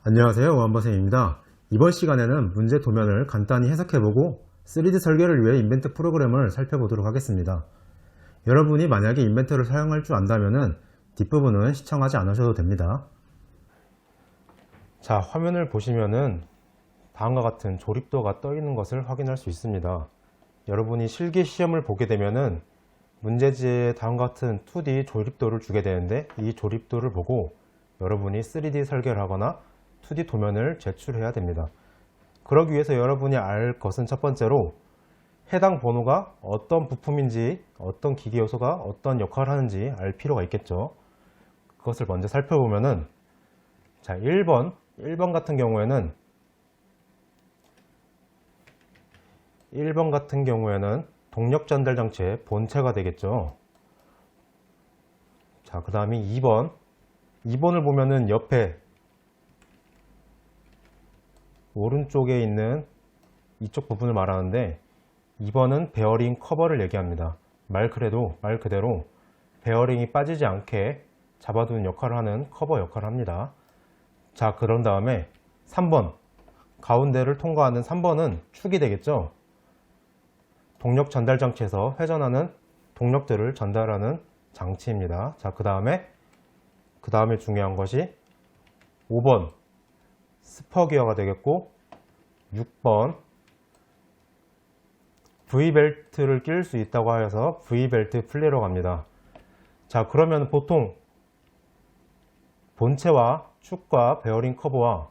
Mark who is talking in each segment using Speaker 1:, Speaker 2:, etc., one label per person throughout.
Speaker 1: 안녕하세요, 오한버생입니다. 이번 시간에는 문제 도면을 간단히 해석해보고 3D 설계를 위해 인벤트 프로그램을 살펴보도록 하겠습니다. 여러분이 만약에 인벤트를 사용할 줄 안다면 뒷부분은 시청하지 않으셔도 됩니다. 자, 화면을 보시면은 다음과 같은 조립도가 떠 있는 것을 확인할 수 있습니다. 여러분이 실기 시험을 보게 되면은 문제지에 다음과 같은 2D 조립도를 주게 되는데, 이 조립도를 보고 여러분이 3D 설계를 하거나 2D 도면을 제출해야 됩니다. 그러기 위해서 여러분이 알 것은 첫 번째로 해당 번호가 어떤 부품인지, 어떤 기계 요소가 어떤 역할을 하는지 알 필요가 있겠죠. 그것을 먼저 살펴보면은, 자, 1번 같은 경우에는 1번 동력 전달 장치의 본체가 되겠죠. 자, 그 다음에 2번을 보면은 옆에 오른쪽에 있는 이쪽 부분을 말하는데, 2번은 베어링 커버를 얘기합니다. 말 그대로 베어링이 빠지지 않게 잡아두는 역할을 하는 커버 역할을 합니다. 자, 그런 다음에 3번, 가운데를 통과하는 3번은 축이 되겠죠. 동력 전달 장치에서 회전하는 동력들을 전달하는 장치입니다. 자, 그 다음에 중요한 것이 5번 스퍼 기어가 되겠고, 6번 V벨트를 낄 수 있다고 하여서 V벨트 플리로 갑니다. 자, 그러면 보통 본체와 축과 베어링 커버와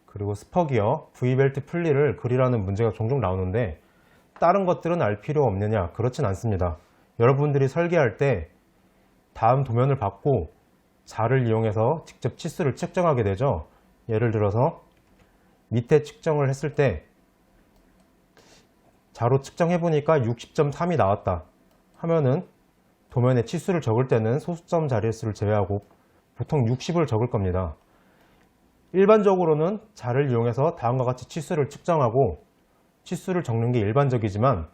Speaker 1: 그리고 스퍼 기어, V벨트 플리를 그리라는 문제가 종종 나오는데, 다른 것들은 알 필요 없느냐? 그렇진 않습니다. 여러분들이 설계할 때 다음 도면을 받고 자를 이용해서 직접 치수를 측정하게 되죠. 예를 들어서 밑에 측정을 했을 때 자로 측정해 보니까 60.3이 나왔다 하면은 도면에 치수를 적을 때는 소수점 자리의 수를 제외하고 보통 60을 적을 겁니다. 일반적으로는 자를 이용해서 다음과 같이 치수를 측정하고 치수를 적는 게 일반적이지만,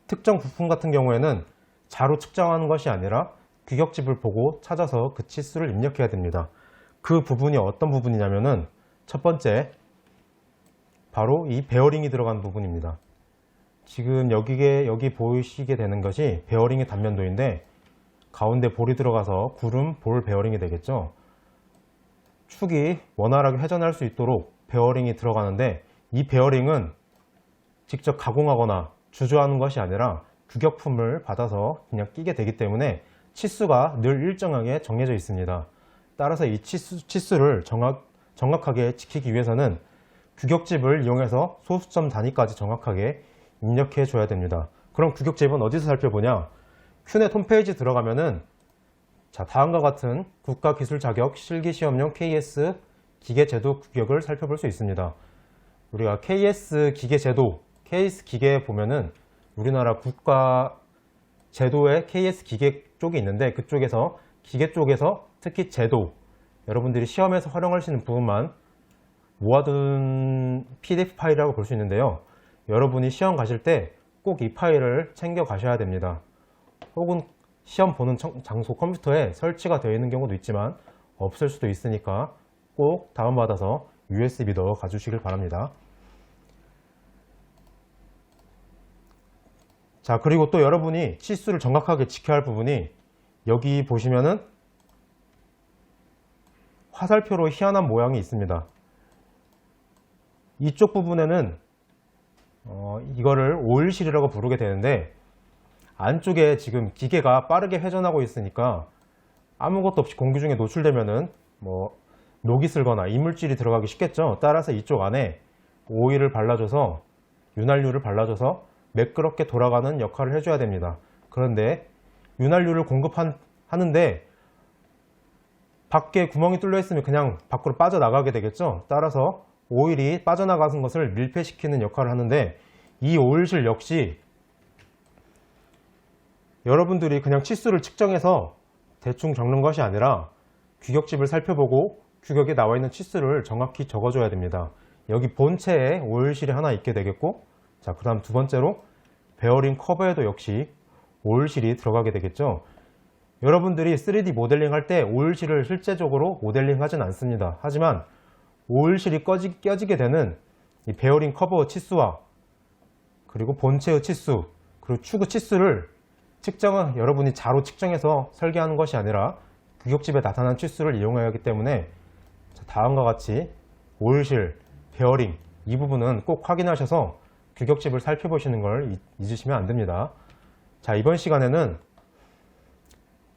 Speaker 1: 특정 부품 같은 경우에는 자로 측정하는 것이 아니라 규격집을 보고 찾아서 그 치수를 입력해야 됩니다. 그 부분이 어떤 부분이냐면은, 첫 번째, 바로 이 베어링이 들어간 부분입니다. 지금 여기 보이시게 되는 것이 베어링의 단면도인데, 가운데 볼이 들어가서 구름 볼 베어링이 되겠죠. 축이 원활하게 회전할 수 있도록 베어링이 들어가는데, 이 베어링은 직접 가공하거나 주조하는 것이 아니라 규격품을 받아서 그냥 끼게 되기 때문에 치수가 늘 일정하게 정해져 있습니다. 따라서 이 치수를 정확하게 지키기 위해서는 규격집을 이용해서 소수점 단위까지 정확하게 입력해 줘야 됩니다. 그럼 규격집은 어디서 살펴보냐? 큐넷 홈페이지 들어가면은, 자, 다음과 같은 국가기술 자격 실기시험용 KS 기계제도 규격을 살펴볼 수 있습니다. 우리가 KS 기계에 보면은 우리나라 국가 제도의 KS 기계 쪽이 있는데, 그쪽에서 기계 쪽에서 특히 제도, 여러분들이 시험에서 활용하시는 부분만 모아둔 PDF 파일이라고 볼 수 있는데요. 여러분이 시험 가실 때 꼭 이 파일을 챙겨 가셔야 됩니다. 혹은 시험 보는 장소 컴퓨터에 설치가 되어 있는 경우도 있지만 없을 수도 있으니까 꼭 다운받아서 USB 넣어 가주시길 바랍니다. 자, 그리고 또 여러분이 치수를 정확하게 지켜야 할 부분이, 여기 보시면은 화살표로 희한한 모양이 있습니다. 이쪽 부분에는 이거를 오일실이라고 부르게 되는데, 안쪽에 지금 기계가 빠르게 회전하고 있으니까 아무것도 없이 공기 중에 노출되면은 녹이 슬거나 이물질이 들어가기 쉽겠죠. 따라서 이쪽 안에 오일을 발라줘서, 윤활유를 발라줘서 매끄럽게 돌아가는 역할을 해줘야 됩니다. 그런데 윤활유를 공급하는데 밖에 구멍이 뚫려 있으면 그냥 밖으로 빠져나가게 되겠죠. 따라서 오일이 빠져나가는 것을 밀폐시키는 역할을 하는데, 이 오일실 역시 여러분들이 그냥 치수를 측정해서 대충 적는 것이 아니라 규격집을 살펴보고 규격에 나와 있는 치수를 정확히 적어줘야 됩니다. 여기 본체에 오일실이 하나 있게 되겠고, 자, 그 다음 두 번째로 베어링 커버에도 역시 오일실이 들어가게 되겠죠. 여러분들이 3D 모델링 할 때 오일실을 실제적으로 모델링 하진 않습니다. 하지만 오일실이 껴지게 되는 이 베어링 커버 치수와 그리고 본체의 치수, 그리고 추구 치수를 측정은 여러분이 자로 측정해서 설계하는 것이 아니라 규격집에 나타난 치수를 이용해야 하기 때문에 다음과 같이 오일실, 베어링 이 부분은 꼭 확인하셔서 규격집을 살펴보시는 걸 잊으시면 안 됩니다. 자, 이번 시간에는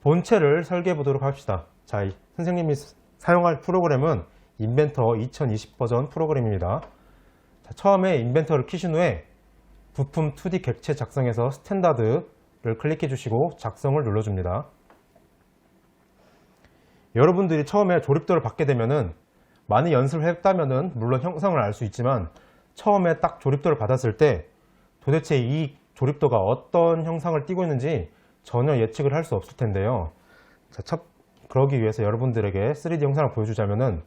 Speaker 1: 본체를 설계해 보도록 합시다. 자, 선생님이 사용할 프로그램은 인벤터 2020 버전 프로그램입니다. 자, 처음에 인벤터를 키신 후에 부품 2D 객체 작성에서 스탠다드를 클릭해 주시고 작성을 눌러줍니다. 여러분들이 처음에 조립도를 받게 되면은 많이 연습을 했다면은 물론 형상을 알 수 있지만 처음에 딱 조립도를 받았을 때 도대체 이 조립도가 어떤 형상을 띠고 있는지 전혀 예측을 할 수 없을 텐데요. 자, 그러기 위해서 여러분들에게 3D 형상을 보여주자면은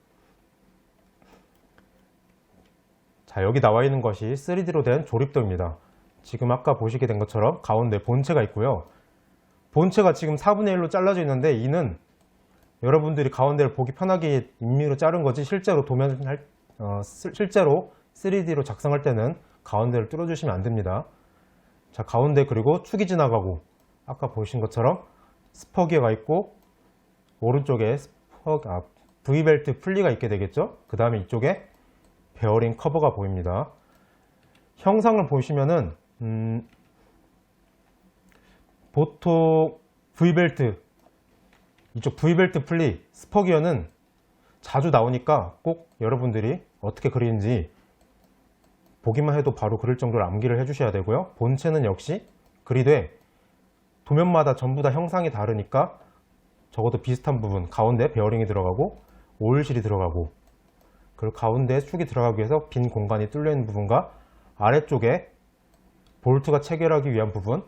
Speaker 1: 자, 여기 나와 있는 것이 3D로 된 조립도입니다. 지금 아까 보시게 된 것처럼 가운데 본체가 있고요. 본체가 지금 4분의 1로 잘라져 있는데 이는 여러분들이 가운데를 보기 편하게 임의로 자른 거지 실제로 실제로 3D로 작성할 때는 가운데를 뚫어주시면 안 됩니다. 자, 가운데 그리고 축이 지나가고 아까 보신 것처럼 스퍼기어가 있고 오른쪽에 V벨트 풀리가 있게 되겠죠. 그 다음에 이쪽에 베어링 커버가 보입니다. 형상을 보시면은 보통 V벨트 이쪽 V벨트 풀리 스퍼기어는 자주 나오니까 꼭 여러분들이 어떻게 그리는지 보기만 해도 바로 그릴 정도로 암기를 해 주셔야 되고요. 본체는 역시 그리되 도면마다 전부 다 형상이 다르니까 적어도 비슷한 부분 가운데 베어링이 들어가고 오일실이 들어가고 그리고 가운데 축이 들어가기 위해서 빈 공간이 뚫려 있는 부분과 아래쪽에 볼트가 체결하기 위한 부분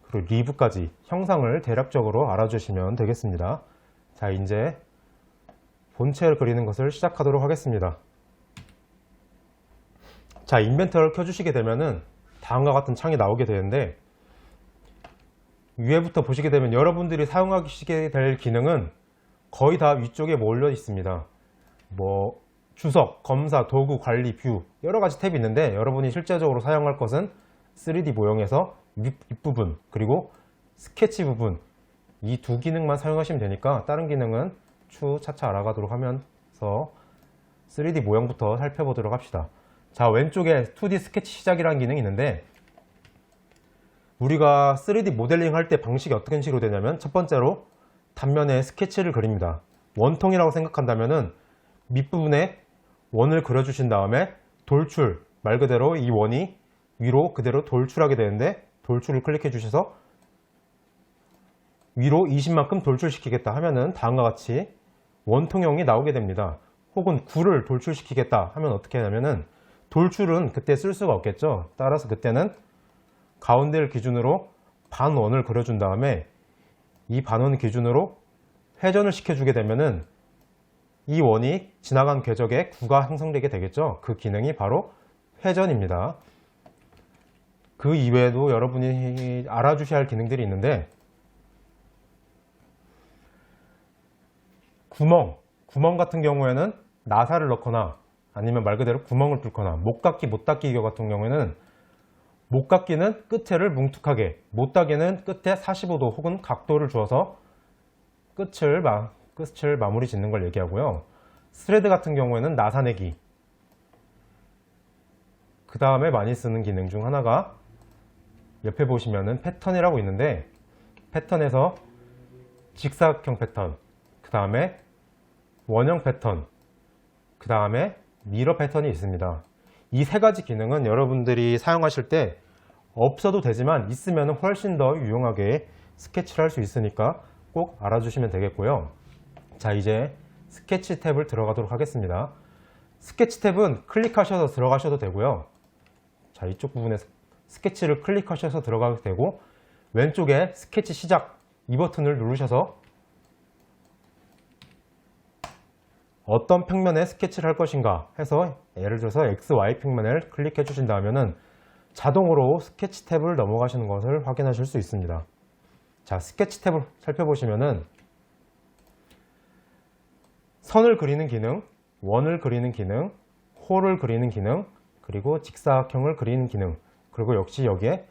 Speaker 1: 그리고 리브까지 형상을 대략적으로 알아주시면 되겠습니다. 자, 이제 본체를 그리는 것을 시작하도록 하겠습니다. 자, 인벤터를 켜주시게 되면은 다음과 같은 창이 나오게 되는데 위에부터 보시게 되면 여러분들이 사용하시게 될 기능은 거의 다 위쪽에 몰려 있습니다. 뭐 주석, 검사, 도구, 관리, 뷰 여러 가지 탭이 있는데 여러분이 실제적으로 사용할 것은 3D 모형에서 윗부분 그리고 스케치 부분 이 두 기능만 사용하시면 되니까 다른 기능은 차차 알아가도록 하면서 3D 모형부터 살펴보도록 합시다. 자, 왼쪽에 2D 스케치 시작이라는 기능이 있는데 우리가 3D 모델링 할 때 방식이 어떤 식으로 되냐면 첫 번째로 단면에 스케치를 그립니다. 원통이라고 생각한다면은 밑부분에 원을 그려주신 다음에 돌출, 말 그대로 이 원이 위로 그대로 돌출하게 되는데 돌출을 클릭해 주셔서 위로 20만큼 돌출시키겠다 하면은 다음과 같이 원통형이 나오게 됩니다. 혹은 9를 돌출시키겠다 하면 어떻게 하냐면은 돌출은 그때 쓸 수가 없겠죠. 따라서 그때는 가운데를 기준으로 반원을 그려준 다음에 이 반원 기준으로 회전을 시켜주게 되면은 이 원이 지나간 궤적에 9가 형성되게 되겠죠. 그 기능이 바로 회전입니다. 그 이외에도 여러분이 알아주셔야 할 기능들이 있는데 구멍 같은 경우에는 나사를 넣거나 아니면 말 그대로 구멍을 뚫거나 못닫기 못닫기 같은 경우에는 못닫기는 끝에를 뭉툭하게 못닫기는 끝에 45도 혹은 각도를 주어서 끝을 마무리 짓는 걸 얘기하고요. 스레드 같은 경우에는 나사내기 그 다음에 많이 쓰는 기능 중 하나가 옆에 보시면은 패턴이라고 있는데 패턴에서 직사각형 패턴 그 다음에 원형 패턴 그 다음에 미러 패턴이 있습니다. 이 세 가지 기능은 여러분들이 사용하실 때 없어도 되지만 있으면 훨씬 더 유용하게 스케치를 할 수 있으니까 꼭 알아주시면 되겠고요. 자, 이제 스케치 탭을 들어가도록 하겠습니다. 스케치 탭은 클릭하셔서 들어가셔도 되고요. 자, 이쪽 부분에 스케치를 클릭하셔서 들어가도 되고 왼쪽에 스케치 시작 이 버튼을 누르셔서 어떤 평면에 스케치를 할 것인가 해서 예를 들어서 XY 평면을 클릭해 주신다면 자동으로 스케치 탭을 넘어가시는 것을 확인하실 수 있습니다. 자, 스케치 탭을 살펴보시면은 선을 그리는 기능, 원을 그리는 기능, 홀을 그리는 기능, 그리고 직사각형을 그리는 기능, 그리고 역시 여기에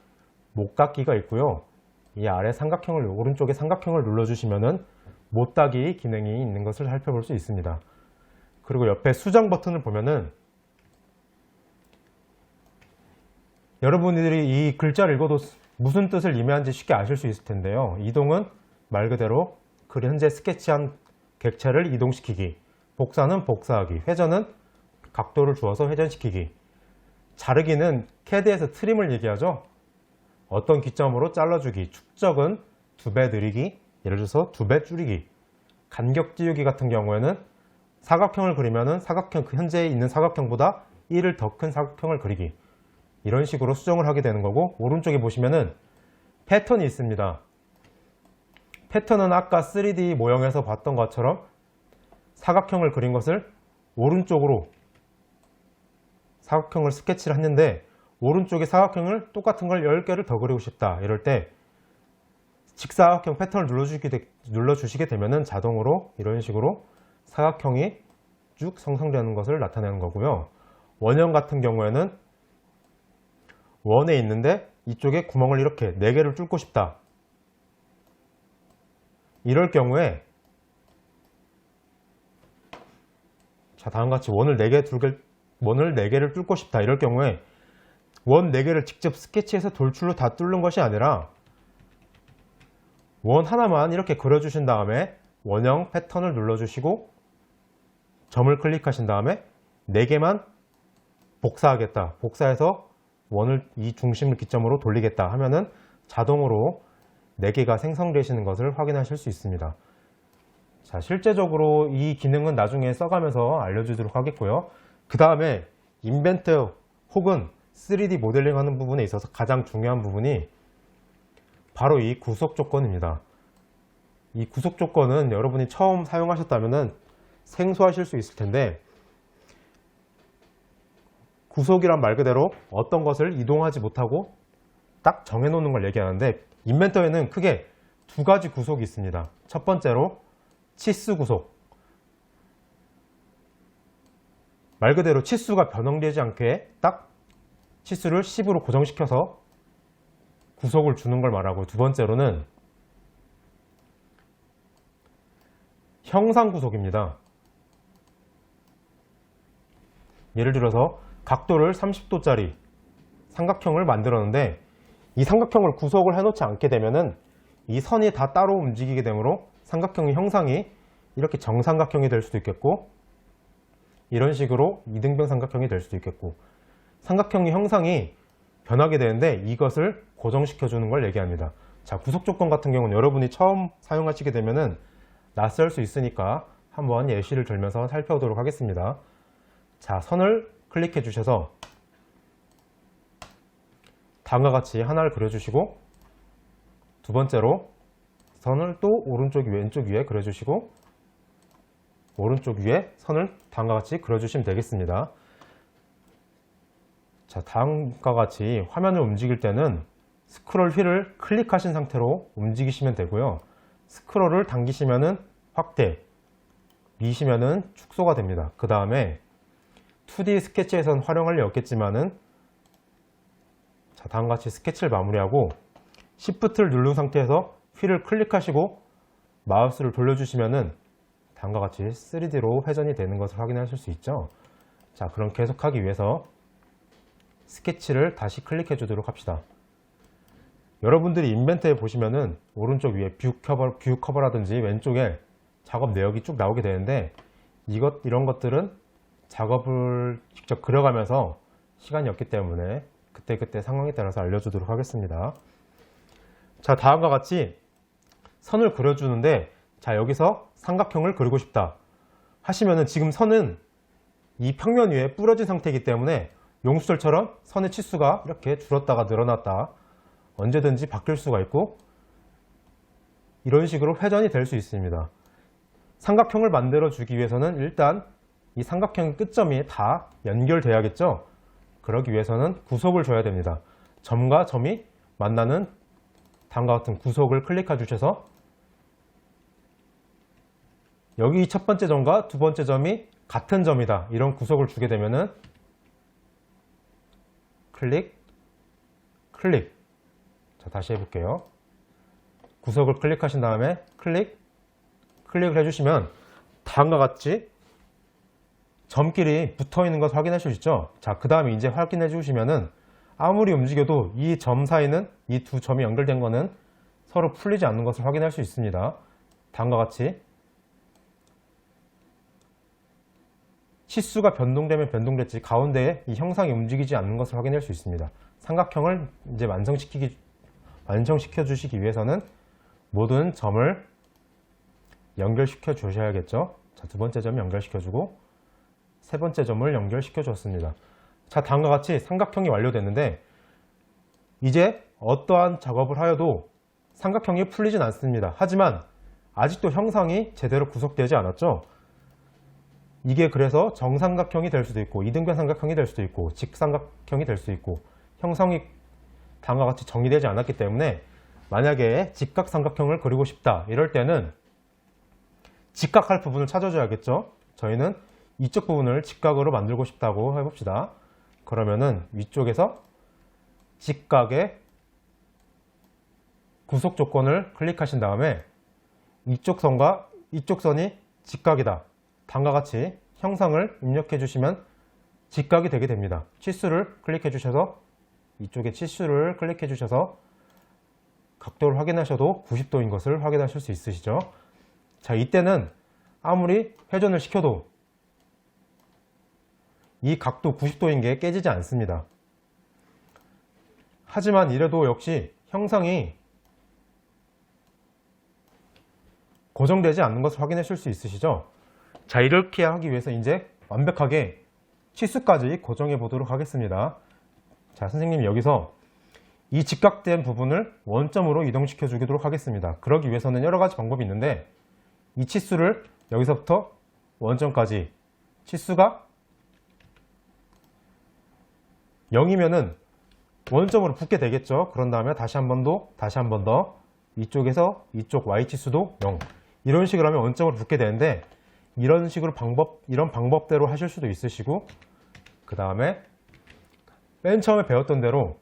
Speaker 1: 못닫기가 있고요. 이 아래 삼각형을, 오른쪽에 삼각형을 눌러주시면은 못닫기 기능이 있는 것을 살펴볼 수 있습니다. 그리고 옆에 수정 버튼을 보면은 여러분들이 이 글자를 읽어도 무슨 뜻을 의미하는지 쉽게 아실 수 있을 텐데요. 이동은 말 그대로 현재 스케치한 객체를 이동시키기, 복사는 복사하기, 회전은 각도를 주어서 회전시키기, 자르기는 CAD에서 트림을 얘기하죠. 어떤 기점으로 잘라주기, 축적은 2배 늘리기, 예를 들어서 2배 줄이기, 간격 띄우기 같은 경우에는 사각형을 그리면은 현재 있는 사각형보다 1을 더 큰 사각형을 그리기, 이런 식으로 수정을 하게 되는 거고, 오른쪽에 보시면은 패턴이 있습니다. 패턴은 아까 3D 모형에서 봤던 것처럼 사각형을 그린 것을 오른쪽으로 사각형을 스케치를 했는데, 오른쪽에 사각형을 똑같은 걸 10개를 더 그리고 싶다, 이럴 때 직사각형 패턴을 눌러주시게 되면은 자동으로 이런 식으로 사각형이 쭉 형성되는 것을 나타내는 거고요. 원형 같은 경우에는 원에 있는데 이쪽에 구멍을 이렇게 4개를 뚫고 싶다, 이럴 경우에 자, 다음과 같이 원을 4개를 뚫고 싶다, 이럴 경우에 원 4개를 직접 스케치해서 돌출로 다 뚫는 것이 아니라 원 하나만 이렇게 그려주신 다음에 원형 패턴을 눌러주시고 점을 클릭하신 다음에 4개만 복사하겠다, 복사해서 원을 이 중심을 기점으로 돌리겠다 하면은 자동으로 4개가 생성되시는 것을 확인하실 수 있습니다. 자, 실제적으로 이 기능은 나중에 써가면서 알려주도록 하겠고요. 그 다음에 인벤트 혹은 3D 모델링 하는 부분에 있어서 가장 중요한 부분이 바로 이 구속 조건입니다. 이 구속 조건은 여러분이 처음 사용하셨다면 생소하실 수 있을 텐데, 구속이란 말 그대로 어떤 것을 이동하지 못하고 딱 정해놓는 걸 얘기하는데, 인벤터에는 크게 2가지 구속이 있습니다. 첫 번째로 치수 구속. 말 그대로 치수가 변형되지 않게 딱 치수를 10으로 고정시켜서 구속을 주는 걸 말하고, 두 번째로는 형상 구속입니다. 예를 들어서 각도를 30도짜리 삼각형을 만들었는데, 이 삼각형을 구속을 해놓지 않게 되면은 이 선이 다 따로 움직이게 되므로 삼각형의 형상이 이렇게 정삼각형이 될 수도 있겠고, 이런 식으로 이등변 삼각형이 될 수도 있겠고, 삼각형의 형상이 변하게 되는데 이것을 고정시켜 주는 걸 얘기합니다. 자, 구속 조건 같은 경우는 여러분이 처음 사용하시게 되면은 낯설 수 있으니까 한번 예시를 들면서 살펴보도록 하겠습니다. 자, 선을 클릭해 주셔서 다음과 같이 하나를 그려주시고, 두 번째로 선을 또 오른쪽 왼쪽 위에 그려주시고, 오른쪽 위에 선을 다음과 같이 그려주시면 되겠습니다. 자, 다음과 같이 화면을 움직일 때는 스크롤 휠을 클릭하신 상태로 움직이시면 되고요. 스크롤을 당기시면은 확대, 미시면은 축소가 됩니다. 그 다음에 2D 스케치에선 활용할 리 없겠지만은, 자, 다음과 같이 스케치를 마무리하고 Shift를 누른 상태에서 휠을 클릭하시고 마우스를 돌려주시면은 다음과 같이 3D로 회전이 되는 것을 확인하실 수 있죠. 자, 그럼 계속하기 위해서 스케치를 다시 클릭해 주도록 합시다. 여러분들이 인벤트에 보시면은 오른쪽 위에 뷰 커버라든지 왼쪽에 작업 내역이 쭉 나오게 되는데, 이런 것들은 작업을 직접 그려가면서 시간이 없기 때문에 그때그때 상황에 따라서 알려주도록 하겠습니다. 자, 다음과 같이 선을 그려주는데, 자, 여기서 삼각형을 그리고 싶다 하시면은 지금 선은 이 평면 위에 부러진 상태이기 때문에 용수철처럼 선의 치수가 이렇게 줄었다가 늘어났다 언제든지 바뀔 수가 있고, 이런 식으로 회전이 될 수 있습니다. 삼각형을 만들어 주기 위해서는 일단 이 삼각형의 끝점이 다 연결돼야겠죠. 그러기 위해서는 구속을 줘야 됩니다. 점과 점이 만나는 다음과 같은 구속을 클릭해 주셔서 여기 첫 번째 점과 두 번째 점이 같은 점이다. 이런 구석을 주게 되면은 클릭, 클릭. 자, 다시 해볼게요. 구석을 클릭하신 다음에 클릭, 클릭을 해주시면 다음과 같이 점끼리 붙어 있는 것을 확인할 수 있죠. 자, 그 다음에 이제 확인해 주시면은 아무리 움직여도 이 점 사이는, 이 두 점이 연결된 거는 서로 풀리지 않는 것을 확인할 수 있습니다. 다음과 같이 치수가 변동되면 변동됐지 가운데에 이 형상이 움직이지 않는 것을 확인할 수 있습니다. 삼각형을 이제 완성시켜 주시기 위해서는 모든 점을 연결시켜 주셔야겠죠. 자, 두 번째 점 연결시켜 주고 세 번째 점을 연결시켜 줬습니다. 자, 다음과 같이 삼각형이 완료됐는데 이제 어떠한 작업을 하여도 삼각형이 풀리진 않습니다. 하지만 아직도 형상이 제대로 구성되지 않았죠. 이게 그래서 정삼각형이 될 수도 있고 이등변 삼각형이 될 수도 있고 직삼각형이 될 수 있고 형성이 다음과 같이 정의되지 않았기 때문에 만약에 직각삼각형을 그리고 싶다 이럴 때는 직각할 부분을 찾아줘야겠죠. 저희는 이쪽 부분을 직각으로 만들고 싶다고 해봅시다. 그러면은 위쪽에서 직각의 구속 조건을 클릭하신 다음에 이쪽 선과 이쪽 선이 직각이다. 다음과 같이 형상을 입력해 주시면 직각이 되게 됩니다. 치수를 클릭해 주셔서 이쪽에 치수를 클릭해 주셔서 각도를 확인하셔도 90도인 것을 확인하실 수 있으시죠. 자, 이때는 아무리 회전을 시켜도 이 각도 90도인 게 깨지지 않습니다. 하지만 이래도 역시 형상이 고정되지 않는 것을 확인하실 수 있으시죠. 자, 이렇게 하기 위해서 이제 완벽하게 치수까지 고정해 보도록 하겠습니다. 자, 선생님이 여기서 이 직각된 부분을 원점으로 이동시켜 주도록 하겠습니다. 그러기 위해서는 여러 가지 방법이 있는데 이 치수를 여기서부터 원점까지 치수가 0이면은 원점으로 붙게 되겠죠. 그런 다음에 다시 한 번 더 이쪽에서 이쪽 y치수도 0 이런 식으로 하면 원점으로 붙게 되는데 이런 식으로 이런 방법대로 하실 수도 있으시고 그 다음에 맨 처음에 배웠던 대로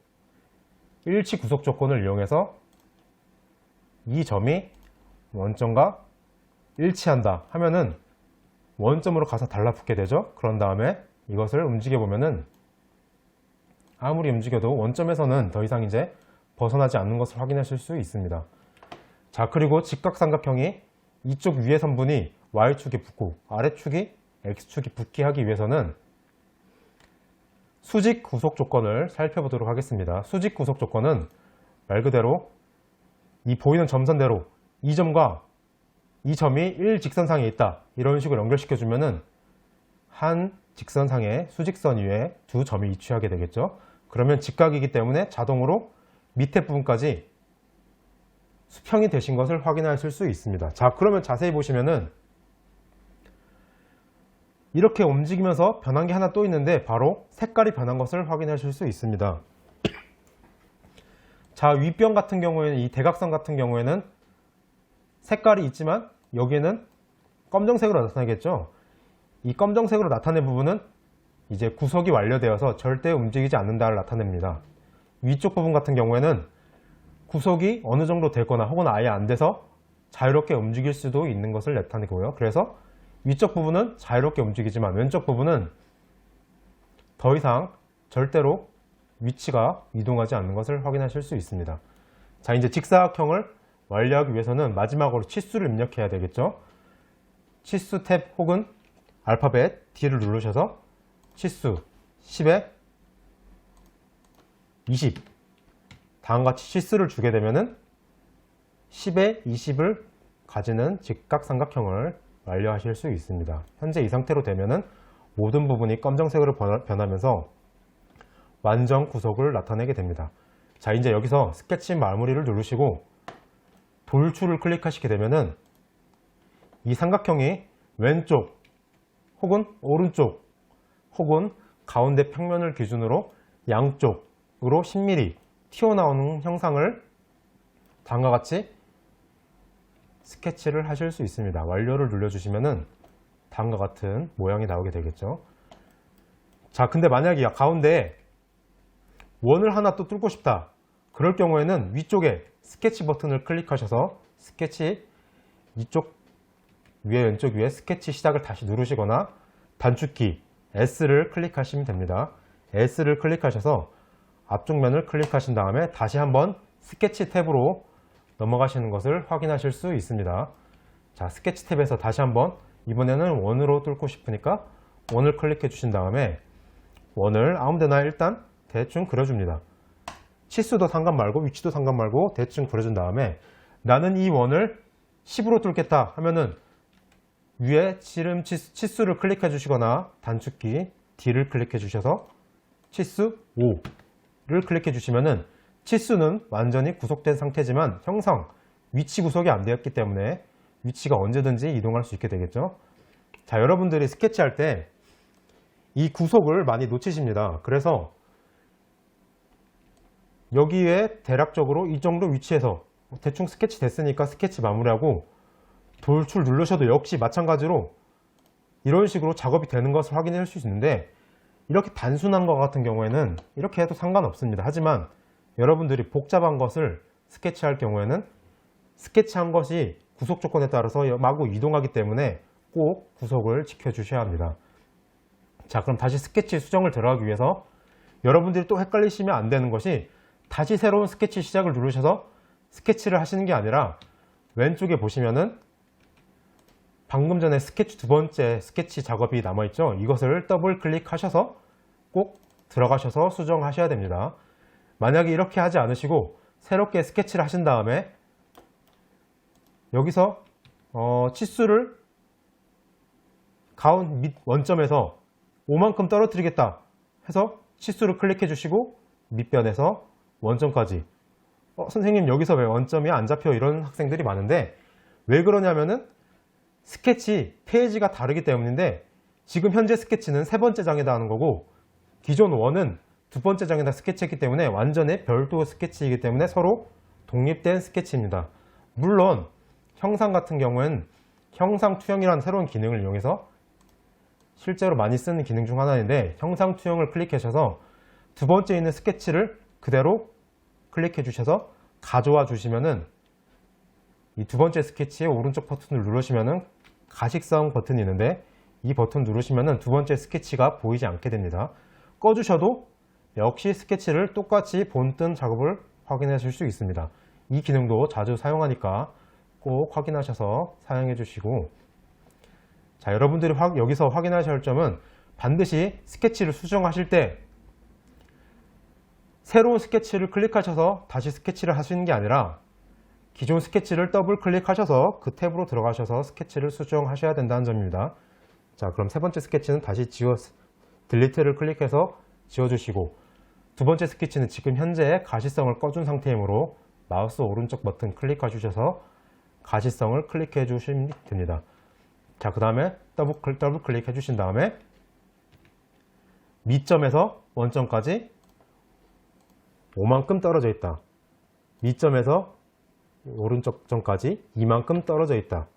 Speaker 1: 일치 구속 조건을 이용해서 이 점이 원점과 일치한다 하면은 원점으로 가서 달라붙게 되죠. 그런 다음에 이것을 움직여 보면은 아무리 움직여도 원점에서는 더 이상 이제 벗어나지 않는 것을 확인하실 수 있습니다. 자, 그리고 직각삼각형이 이쪽 위의 선분이 Y축에 붙고 아래축이 X축이 붙게 하기 위해서는 수직 구속 조건을 살펴보도록 하겠습니다. 수직 구속 조건은 말 그대로 이 보이는 점선대로 이 점과 이 점이 일직선상에 있다 이런 식으로 연결시켜 주면은 한 직선상의 수직선 위에 두 점이 위치하게 되겠죠. 그러면 직각이기 때문에 자동으로 밑에 부분까지 수평이 되신 것을 확인하실 수 있습니다. 자, 그러면 자세히 보시면은 이렇게 움직이면서 변한 게 하나 또 있는데 바로 색깔이 변한 것을 확인하실 수 있습니다. 자, 윗변 같은 경우에는 이 대각선 같은 경우에는 색깔이 있지만 여기에는 검정색으로 나타나겠죠. 이 검정색으로 나타낸 부분은 이제 구속이 완료되어서 절대 움직이지 않는다를 나타냅니다. 위쪽 부분 같은 경우에는 구속이 어느 정도 되거나 혹은 아예 안 돼서 자유롭게 움직일 수도 있는 것을 나타내고요. 그래서 위쪽 부분은 자유롭게 움직이지만 왼쪽 부분은 더 이상 절대로 위치가 이동하지 않는 것을 확인하실 수 있습니다. 자, 이제 직사각형을 완료하기 위해서는 마지막으로 치수를 입력해야 되겠죠. 치수 탭 혹은 알파벳 D를 누르셔서 치수 10에 20 다음과 같이 치수를 주게 되면은 10에 20을 가지는 직각삼각형을 완료하실 수 있습니다. 현재 이 상태로 되면은 모든 부분이 검정색으로 변하면서 완전 구속을 나타내게 됩니다. 자, 이제 여기서 스케치 마무리를 누르시고 돌출을 클릭하시게 되면은 이 삼각형이 왼쪽 혹은 오른쪽 혹은 가운데 평면을 기준으로 양쪽으로 10mm 튀어나오는 형상을 다음과 같이 스케치를 하실 수 있습니다. 완료를 눌러주시면은 다음과 같은 모양이 나오게 되겠죠. 자, 근데 만약에 가운데 원을 하나 또 뚫고 싶다. 그럴 경우에는 위쪽에 스케치 버튼을 클릭하셔서 스케치 이쪽 위에 왼쪽 위에 스케치 시작을 다시 누르시거나 단축키 S를 클릭하시면 됩니다. S를 클릭하셔서 앞쪽 면을 클릭하신 다음에 다시 한번 스케치 탭으로 넘어가시는 것을 확인하실 수 있습니다. 자, 스케치 탭에서 다시 한번 이번에는 원으로 뚫고 싶으니까 원을 클릭해 주신 다음에 원을 아무데나 일단 대충 그려줍니다. 치수도 상관 말고 위치도 상관 말고 대충 그려준 다음에 나는 이 원을 10으로 뚫겠다 하면은 위에 지름 치수를 클릭해 주시거나 단축키 D를 클릭해 주셔서 치수 5를 클릭해 주시면은 치수는 완전히 구속된 상태지만 형상 위치 구속이 안 되었기 때문에 위치가 언제든지 이동할 수 있게 되겠죠. 자, 여러분들이 스케치할 때 이 구속을 많이 놓치십니다. 그래서 여기에 대략적으로 이 정도 위치에서 대충 스케치 됐으니까 스케치 마무리하고 돌출 누르셔도 역시 마찬가지로 이런 식으로 작업이 되는 것을 확인할 수 있는데 이렇게 단순한 것 같은 경우에는 이렇게 해도 상관없습니다. 하지만 여러분들이 복잡한 것을 스케치할 경우에는 스케치한 것이 구속 조건에 따라서 마구 이동하기 때문에 꼭 구속을 지켜주셔야 합니다. 자, 그럼 다시 스케치 수정을 들어가기 위해서 여러분들이 또 헷갈리시면 안 되는 것이 다시 새로운 스케치 시작을 누르셔서 스케치를 하시는 게 아니라 왼쪽에 보시면은 방금 전에 스케치 두 번째 스케치 작업이 남아있죠. 이것을 더블 클릭하셔서 꼭 들어가셔서 수정하셔야 됩니다. 만약에 이렇게 하지 않으시고 새롭게 스케치를 하신 다음에 여기서 치수를 가운 밑 원점에서 5만큼 떨어뜨리겠다 해서 치수를 클릭해 주시고 밑변에서 원점까지 선생님 여기서 왜 원점이 안 잡혀 이런 학생들이 많은데 왜 그러냐면은 스케치 페이지가 다르기 때문인데 지금 현재 스케치는 세 번째 장에다 하는 거고 기존 원은 두 번째 장에다 스케치했기 때문에 완전히 별도 스케치이기 때문에 서로 독립된 스케치입니다. 물론 형상 같은 경우엔 형상 투영이라는 새로운 기능을 이용해서 실제로 많이 쓰는 기능 중 하나인데 형상 투영을 클릭하셔서 두 번째 있는 스케치를 그대로 클릭해 주셔서 가져와 주시면은 이 두 번째 스케치의 오른쪽 버튼을 누르시면은 가식성 버튼이 있는데 이 버튼 누르시면은 두 번째 스케치가 보이지 않게 됩니다. 꺼주셔도 역시 스케치를 똑같이 본뜬 작업을 확인하실 수 있습니다. 이 기능도 자주 사용하니까 꼭 확인하셔서 사용해 주시고, 자, 여러분들이 여기서 확인하셔야 할 점은 반드시 스케치를 수정하실 때 새로운 스케치를 클릭하셔서 다시 스케치를 하시는 게 아니라 기존 스케치를 더블 클릭하셔서 그 탭으로 들어가셔서 스케치를 수정하셔야 된다는 점입니다. 자, 그럼 세 번째 스케치는 다시 딜리트를 클릭해서 지워주시고, 두 번째 스케치는 지금 현재 가시성을 꺼준 상태이므로 마우스 오른쪽 버튼 클릭해 주셔서 가시성을 클릭해 주시면 됩니다. 자, 그 다음에 더블 클릭해 주신 다음에 밑점에서 원점까지 5만큼 떨어져 있다. 밑점에서 오른쪽 점까지 2만큼 떨어져 있다.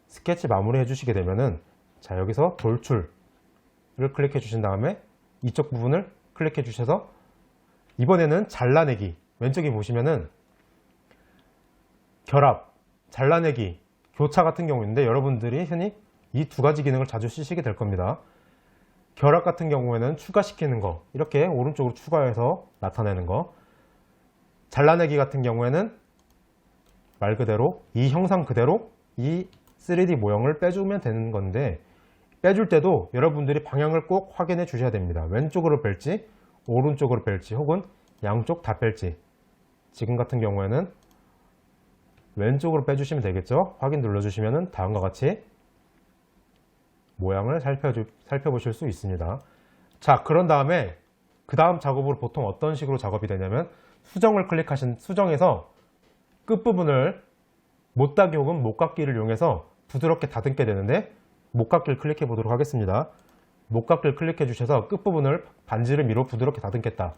Speaker 1: 스케치 마무리 해주시게 되면은, 자, 여기서 돌출을 클릭해 주신 다음에 이쪽 부분을 클릭해 주셔서 이번에는 잘라내기, 왼쪽에 보시면은 결합, 잘라내기, 교차 같은 경우인데 여러분들이 흔히 이 두 가지 기능을 자주 쓰시게 될 겁니다. 결합 같은 경우에는 추가시키는 거, 이렇게 오른쪽으로 추가해서 나타내는 거, 잘라내기 같은 경우에는 말 그대로 이 형상 그대로 이 3D 모형을 빼주면 되는 건데, 빼줄 때도 여러분들이 방향을 꼭 확인해 주셔야 됩니다. 왼쪽으로 뺄지 오른쪽으로 뺄지 혹은 양쪽 다 뺄지. 지금 같은 경우에는 왼쪽으로 빼주시면 되겠죠. 확인 눌러주시면 다음과 같이 모양을 살펴보실 수 있습니다. 자, 그런 다음에 그 다음 작업으로 보통 어떤 식으로 작업이 되냐면 수정에서 끝부분을 못따기 혹은 못깎기를 이용해서 부드럽게 다듬게 되는데, 못깎기를 클릭해 보도록 하겠습니다. 못깎기를 클릭해 주셔서 끝부분을 반지름위로 부드럽게 다듬겠다.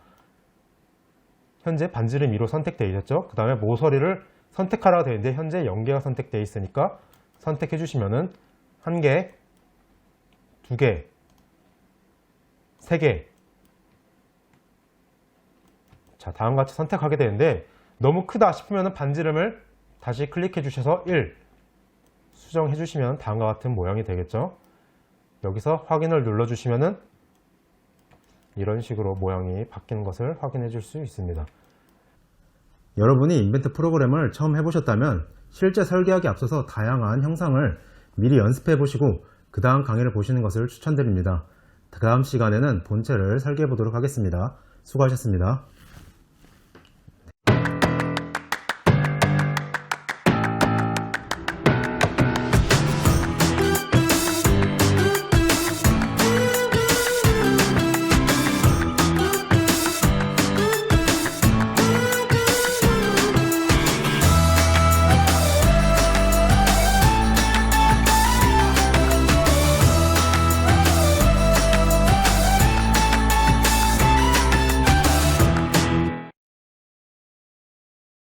Speaker 1: 현재 반지름위로 선택되어 있었죠. 그 다음에 모서리를 선택하라고 되어 있는데 현재 0개가 선택되어 있으니까 선택해 주시면은 1개, 2개, 3개. 자, 다음과 같이 선택하게 되는데 너무 크다 싶으면 반지름을 다시 클릭해 주셔서 1 수정해 주시면 다음과 같은 모양이 되겠죠. 여기서 확인을 눌러 주시면은 이런 식으로 모양이 바뀌는 것을 확인해 줄 수 있습니다. 여러분이 인벤트 프로그램을 처음 해보셨다면 실제 설계하기 앞서서 다양한 형상을 미리 연습해 보시고 그 다음 강의를 보시는 것을 추천드립니다. 그 다음 시간에는 본체를 설계해 보도록 하겠습니다. 수고하셨습니다.